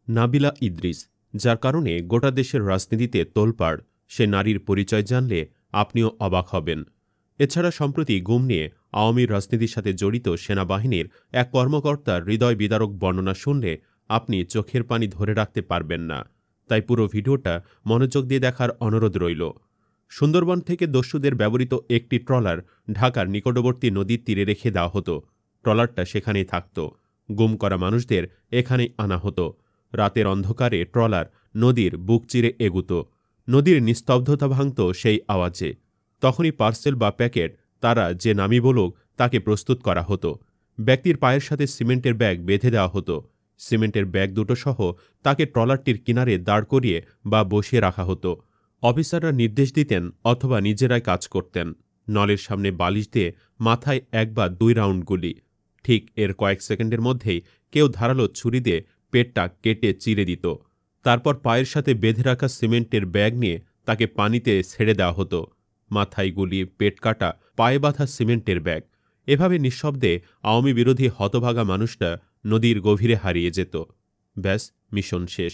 নাবিলা ইদ্রিস, যার কারণে গোটা দেশের রাজনীতিতে তোলপাড়, সে নারীর পরিচয় জানলে আপনিও অবাক হবেন। এছাড়া সম্প্রতি গুম নিয়ে আওয়ামী রাজনীতির সাথে জড়িত সেনাবাহিনীর এক কর্মকর্তার হৃদয় বিদারক বর্ণনা শুনলে আপনি চোখের পানি ধরে রাখতে পারবেন না। তাই পুরো ভিডিওটা মনোযোগ দিয়ে দেখার অনুরোধ রইল। সুন্দরবন থেকে দস্যুদের ব্যবহৃত একটি ট্রলার ঢাকার নিকটবর্তী নদীর তীরে রেখে দেওয়া হতো। ট্রলারটা সেখানেই থাকত। গুম করা মানুষদের এখানেই আনা হতো। রাতের অন্ধকারে ট্রলার নদীর বুক চিরে এগুত। নদীর নিস্তব্ধতা ভাঙত সেই আওয়াজে। তখনই পার্সেল বা প্যাকেট তারা যে নামই বলুক তাকে প্রস্তুত করা হতো। ব্যক্তির পায়ের সাথে সিমেন্টের ব্যাগ বেঁধে দেওয়া হতো। সিমেন্টের ব্যাগ দুটো সহ তাকে ট্রলারটির কিনারে দাঁড় করিয়ে বা বসিয়ে রাখা হতো। অফিসাররা নির্দেশ দিতেন অথবা নিজেরাই কাজ করতেন। নলের সামনে বালিশ দিয়ে মাথায় 1 বা 2 রাউন্ড গুলি। ঠিক এর কয়েক সেকেন্ডের মধ্যেই কেউ ধারালো ছুরি দিয়ে পেটটা কেটে চিরে দিত। তারপর পায়ের সাথে বেঁধে রাখা সিমেন্টের ব্যাগ নিয়ে তাকে পানিতে ছেড়ে দেওয়া হতো। মাথায় গুলি, পেট কাটা, পায়ে বাঁধা সিমেন্টের ব্যাগ। এভাবে নিঃশব্দে আওয়ামী বিরোধী হতভাগা মানুষটা নদীর গভীরে হারিয়ে যেত। ব্যাস, মিশন শেষ।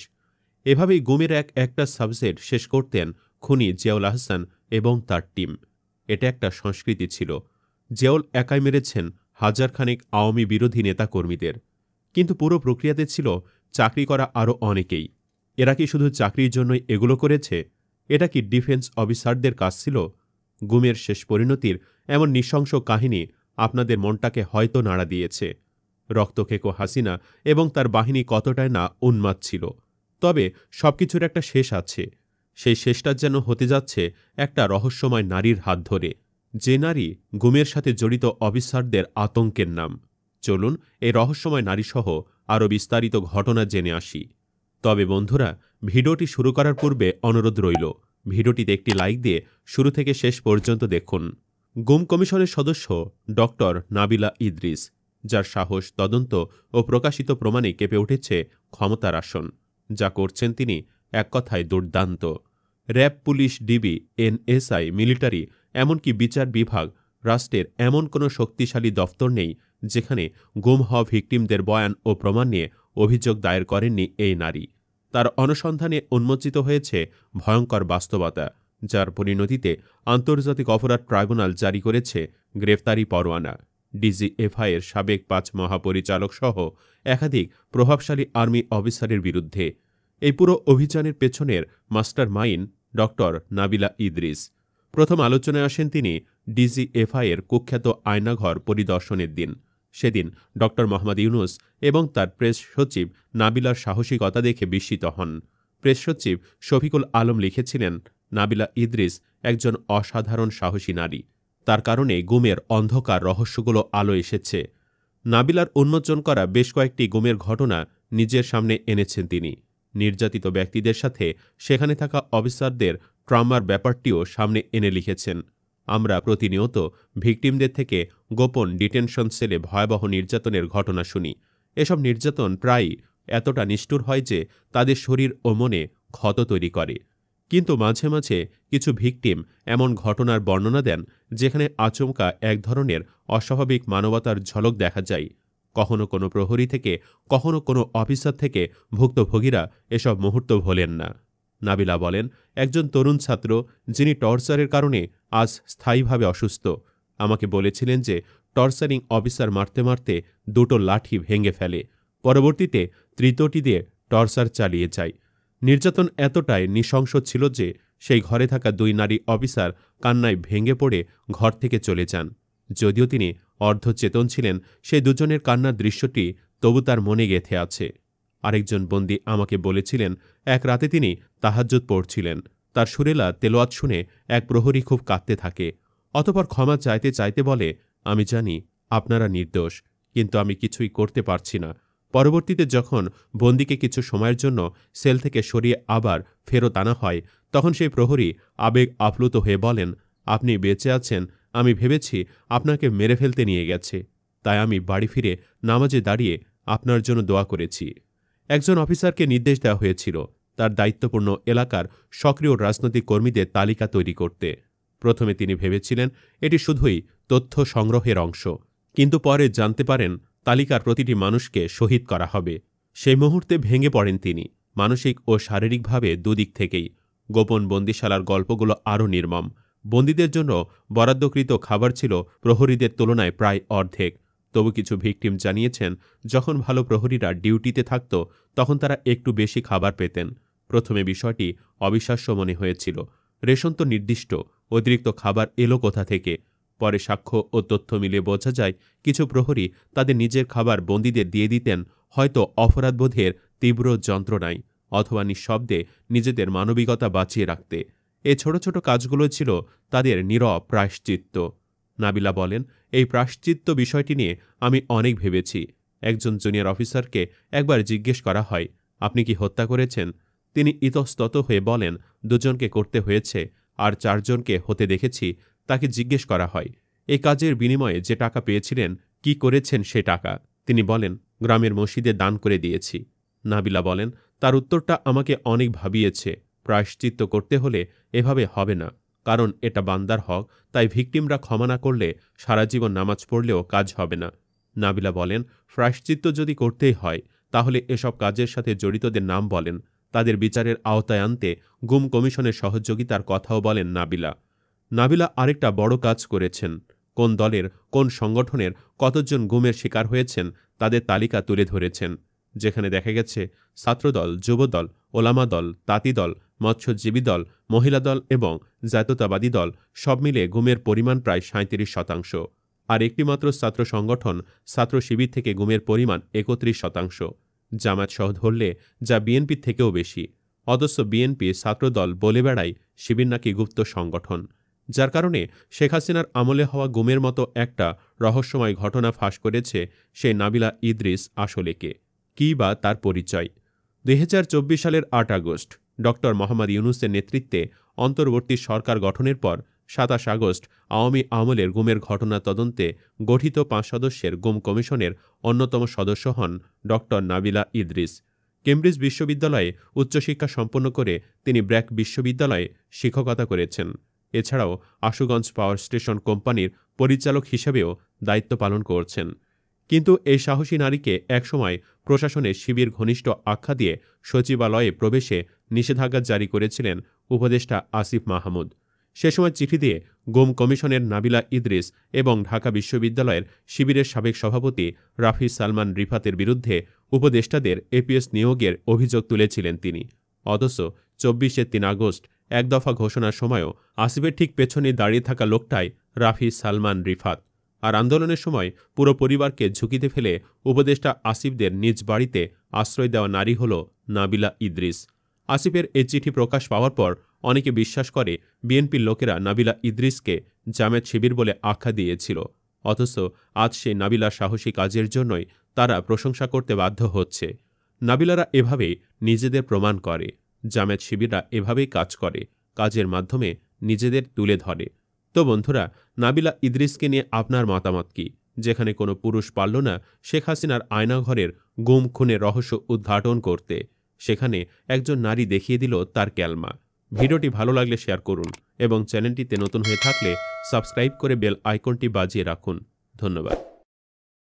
এভাবেই গুমের একটা সাবজেক্ট শেষ করতেন খুনি জিয়াউল আহসান এবং তার টিম। এটা একটা সংস্কৃতি ছিল। জিয়াউল একাই মেরেছেন হাজারখানেক আওয়ামী বিরোধী নেতাকর্মীদের। কিন্তু পুরো প্রক্রিয়াতে ছিল চাকরি করা আরও অনেকেই। এরা কি শুধু চাকরির জন্যই এগুলো করেছে? এটা কি ডিফেন্স অফিসারদের কাজ ছিল? গুমের শেষ পরিণতির এমন নৃশংস কাহিনী আপনাদের মনটাকে হয়তো নাড়া দিয়েছে। রক্তখেকো হাসিনা এবং তার বাহিনী কতটাই না উন্মাদ ছিল। তবে সবকিছুর একটা শেষ আছে। সেই শেষটা যেন হতে যাচ্ছে একটা রহস্যময় নারীর হাত ধরে, যে নারী গুমের সাথে জড়িত অফিসারদের আতঙ্কের নাম। চলুন এই রহস্যময় নারীসহ আরও বিস্তারিত ঘটনা জেনে আসি। তবে বন্ধুরা, ভিডিওটি শুরু করার পূর্বে অনুরোধ রইল, ভিডিওটিতে একটি লাইক দিয়ে শুরু থেকে শেষ পর্যন্ত দেখুন। গুম কমিশনের সদস্য ডক্টর নাবিলা ইদ্রিস, যার সাহস, তদন্ত ও প্রকাশিত প্রমাণে কেঁপে উঠেছে ক্ষমতার আসন। যা করছেন তিনি এক কথায় দুর্দান্ত। RAB, police, DB, NSI, military, এমনকি বিচার বিভাগ, রাষ্ট্রের এমন কোনো শক্তিশালী দফতর নেই যেখানে গুম হওয়া ভিকটিমদের বয়ান ও প্রমাণ নিয়ে অভিযোগ দায়ের করেননি এই নারী। তার অনুসন্ধানে উন্মোচিত হয়েছে ভয়ঙ্কর বাস্তবতা, যার পরিণতিতে আন্তর্জাতিক অপরাধ ট্রাইব্যুনাল জারি করেছে গ্রেফতারি পরোয়ানা। ডিজিএফআইয়ের সাবেক 5 মহাপরিচালক সহ একাধিক প্রভাবশালী আর্মি অফিসারের বিরুদ্ধে। এই পুরো অভিযানের পেছনের master mind doctor Nabila Idris. প্রথম আলোচনায় আসেন তিনি ডিজিএফআইয়ের কুখ্যাত আয়নাঘর পরিদর্শনের দিন। সেদিন ডক্টর মোহাম্মদ ইউনুস এবং তার প্রেস সচিব নাবিলার সাহসিকতা দেখে বিস্মিত হন। প্রেস সচিব শফিকুল আলম লিখেছিলেন, নাবিলা ইদ্রিস একজন অসাধারণ সাহসী নারী। তার কারণে গুমের অন্ধকার রহস্যগুলো আলো এসেছে। নাবিলার উন্মোচন করা বেশ কয়েকটি গুমের ঘটনা নিজের সামনে এনেছেন তিনি। নির্যাতিত ব্যক্তিদের সাথে সেখানে থাকা অফিসারদের ট্রমার ব্যাপারটিও সামনে এনে লিখেছেন। আমরা প্রতিনিয়ত ভিকটিমদের থেকে গোপন ডিটেনশন সেলে ভয়াবহ নির্যাতনের ঘটনা শুনি। এসব নির্যাতন প্রায়ই এতটা নিষ্ঠুর হয় যে তাদের শরীর ও মনে ক্ষত তৈরি করে। কিন্তু মাঝে মাঝে কিছু ভিকটিম এমন ঘটনার বর্ণনা দেন যেখানে আচমকা এক ধরনের অস্বাভাবিক মানবতার ঝলক দেখা যায়। কখনো কোনো প্রহরী থেকে, কখনো কোনো অফিসার থেকে ভুক্তভোগীরা এসব মুহূর্ত ভোলেন না। নাবিলা বলেন, একজন তরুণ ছাত্র যিনি টর্চারের কারণে আজ স্থায়ীভাবে অসুস্থ আমাকে বলেছিলেন যে টর্চারিং অফিসার মারতে মারতে 2টো লাঠি ভেঙে ফেলে, পরবর্তীতে তৃতীয়টি দিয়ে টর্চার চালিয়ে যায়। নির্যাতন এতটাই নৃশংস ছিল যে সেই ঘরে থাকা 2 নারী অফিসার কান্নায় ভেঙে পড়ে ঘর থেকে চলে যান। যদিও তিনি অর্ধচেতন ছিলেন, সেই দুজনের কান্নার দৃশ্যটি তবু তার মনে গেঁথে আছে। আরেকজন বন্দী আমাকে বলেছিলেন, এক রাতে তিনি তাহাজ্জুদ পড়ছিলেন। তার সুরেলা তেলাওয়াত শুনে এক প্রহরী খুব কাঁদতে থাকে। অতঃপর ক্ষমা চাইতে চাইতে বলে, আমি জানি আপনারা নির্দোষ, কিন্তু আমি কিছুই করতে পারছি না। পরবর্তীতে যখন বন্দীকে কিছু সময়ের জন্য সেল থেকে সরিয়ে আবার ফেরত আনা হয়, তখন সেই প্রহরী আবেগ আপ্লুত হয়ে বলেন, আপনি বেঁচে আছেন, আমি ভেবেছি আপনাকে মেরে ফেলতে নিয়ে গেছে, তাই আমি বাড়ি ফিরে নামাজে দাঁড়িয়ে আপনার জন্য দোয়া করেছি। একজন অফিসারকে নির্দেশ দেওয়া হয়েছিল তার দায়িত্বপূর্ণ এলাকার সক্রিয় রাজনৈতিক কর্মীদের তালিকা তৈরি করতে। প্রথমে তিনি ভেবেছিলেন এটি শুধুই তথ্য সংগ্রহের অংশ, কিন্তু পরে জানতে পারেন তালিকার প্রতিটি মানুষকে শহীদ করা হবে। সেই মুহূর্তে ভেঙে পড়েন তিনি, মানসিক ও শারীরিকভাবে দুদিক থেকেই। গোপন বন্দিশালার গল্পগুলো আরও নির্মম। বন্দীদের জন্য বরাদ্দকৃত খাবার ছিল প্রহরীদের তুলনায় প্রায় অর্ধেক। তবু কিছু ভিকটিম জানিয়েছেন, যখন ভালো প্রহরীরা ডিউটিতে থাকত তখন তারা একটু বেশি খাবার পেতেন। প্রথমে বিষয়টি অবিশ্বাস্য মনে হয়েছিল। রেশন তো নির্দিষ্ট, অতিরিক্ত খাবার এলো কোথা থেকে? পরে সাক্ষ্য ও তথ্য মিলিয়ে বোঝা যায়, কিছু প্রহরী তাদের নিজের খাবার বন্দীদের দিয়ে দিতেন, হয়তো অপরাধবোধের তীব্র যন্ত্রণায়, অথবা নিঃশব্দে নিজেদের মানবিকতা বাঁচিয়ে রাখতে। এই ছোট ছোট কাজগুলো ছিল তাদের নীরব প্রায়শ্চিত্ত। নাবিলা বলেন, এই প্রায়শ্চিত্ত বিষয়টি নিয়ে আমি অনেক ভেবেছি। একজন জুনিয়র অফিসারকে একবার জিজ্ঞেস করা হয়, আপনি কি হত্যা করেছেন? তিনি ইতস্তত হয়ে বলেন, দুজনকে করতে হয়েছে, আর 4 জনকে হতে দেখেছি। তাকে জিজ্ঞেস করা হয়, এই কাজের বিনিময়ে যে টাকা পেয়েছিলেন কি করেছেন সে টাকা? তিনি বলেন, গ্রামের মসজিদে দান করে দিয়েছি। নাবিলা বলেন, তার উত্তরটা আমাকে অনেক ভাবিয়েছে। প্রায়শ্চিত্ত করতে হলে এভাবে হবে না, কারণ এটা বান্দার হক, তাই ভিকটিমরা ক্ষমা না করলে সারা জীবন নামাজ পড়লেও কাজ হবে না। নাবিলা বলেন, প্রায়শ্চিত্ত যদি করতেই হয় তাহলে এসব কাজের সাথে জড়িতদের নাম বলেন, তাদের বিচারের আওতায় আনতে গুম কমিশনের সহযোগিতার কথাও বলেন নাবিলা। নাবিলা আরেকটা বড় কাজ করেছেন। কোন দলের, কোন সংগঠনের কতজন গুমের শিকার হয়েছেন তাদের তালিকা তুলে ধরেছেন, যেখানে দেখা গেছে ছাত্রদল, যুবদল, ওলামা দল, তাঁতি দল, মৎস্যজীবী দল, মহিলা দল এবং জাতীয়তাবাদী দল সব মিলে গুমের পরিমাণ প্রায় 37%। আর একটিমাত্র ছাত্র সংগঠন ছাত্র শিবির থেকে গুমের পরিমাণ 31%। জামায়াত সহ ধরলে যা বিএনপির থেকেও বেশি। অথচ বিএনপি ছাত্রদল বলে বেড়ায় শিবির নাকি গুপ্ত সংগঠন, যার কারণে শেখ হাসিনার আমলে হওয়া গুমের মতো একটা রহস্যময় ঘটনা ফাঁস করেছে সেই নাবিলা ইদ্রিস আসলে কে, কী বা তার পরিচয়। 2024 সালের 8 আগস্ট ড. মোহাম্মদ ইউনূসের নেতৃত্বে অন্তর্বর্তী সরকার গঠনের পর 27 আগস্ট আওয়ামী আমলের গুমের ঘটনা তদন্তে গঠিত 5 সদস্যের গুম কমিশনের অন্যতম সদস্য হন ড. নাবিলা ইদ্রিস। কেমব্রিজ বিশ্ববিদ্যালয়ে উচ্চশিক্ষা সম্পন্ন করে তিনি ব্র্যাক বিশ্ববিদ্যালয়ে শিক্ষকতা করেছেন। এছাড়াও আশুগঞ্জ পাওয়ার স্টেশন কোম্পানির পরিচালক হিসেবেও দায়িত্ব পালন করছেন। কিন্তু এই সাহসী নারীকে একসময় প্রশাসনের শিবির ঘনিষ্ঠ আখ্যা দিয়ে সচিবালয়ে প্রবেশে নিষেধাজ্ঞা জারি করেছিলেন উপদেষ্টা আসিফ মাহমুদ। সে সময় চিঠি দিয়ে গুম কমিশনের নাবিলা ইদ্রিস এবং ঢাকা বিশ্ববিদ্যালয়ের শিবিরের সাবেক সভাপতি রাফি সালমান রিফাতের বিরুদ্ধে উপদেষ্টাদের এপিএস নিয়োগের অভিযোগ তুলেছিলেন তিনি। অথচ 24 আগস্ট এক দফা ঘোষণার সময়ও আসিফের ঠিক পেছনে দাঁড়িয়ে থাকা লোকটাই রাফি সালমান রিফাত। আর আন্দোলনের সময় পুরো পরিবারকে ঝুঁকিতে ফেলে উপদেষ্টা আসিফদের নিজ বাড়িতে আশ্রয় দেওয়া নারী হল নাবিলা ইদ্রিস। আসিফের এই চিঠি প্রকাশ পাওয়ার পর অনেকে বিশ্বাস করে বিএনপির লোকেরা নাবিলা ইদ্রিসকে জামায়াত শিবির বলে আখ্যা দিয়েছিল। অথচ আজ সেই নাবিলার সাহসী কাজের জন্যই তারা প্রশংসা করতে বাধ্য হচ্ছে। নাবিলারা এভাবেই নিজেদের প্রমাণ করে, জামায়াত শিবিররা এভাবেই কাজ করে, কাজের মাধ্যমে নিজেদের তুলে ধরে। তো বন্ধুরা, নাবিলা ইদ্রিসকে নিয়ে আপনার মতামত কি? যেখানে কোনো পুরুষ পারল না শেখ হাসিনার আয়নাঘরের গুম খুনের রহস্য উদ্ঘাটন করতে, সেখানে একজন নারী দেখিয়ে দিল তার ক্যালমা। ভিডিওটি ভালো লাগলে শেয়ার করুন এবং চ্যানেলটিতে নতুন হয়ে থাকলে সাবস্ক্রাইব করে বেল আইকনটি বাজিয়ে রাখুন। ধন্যবাদ।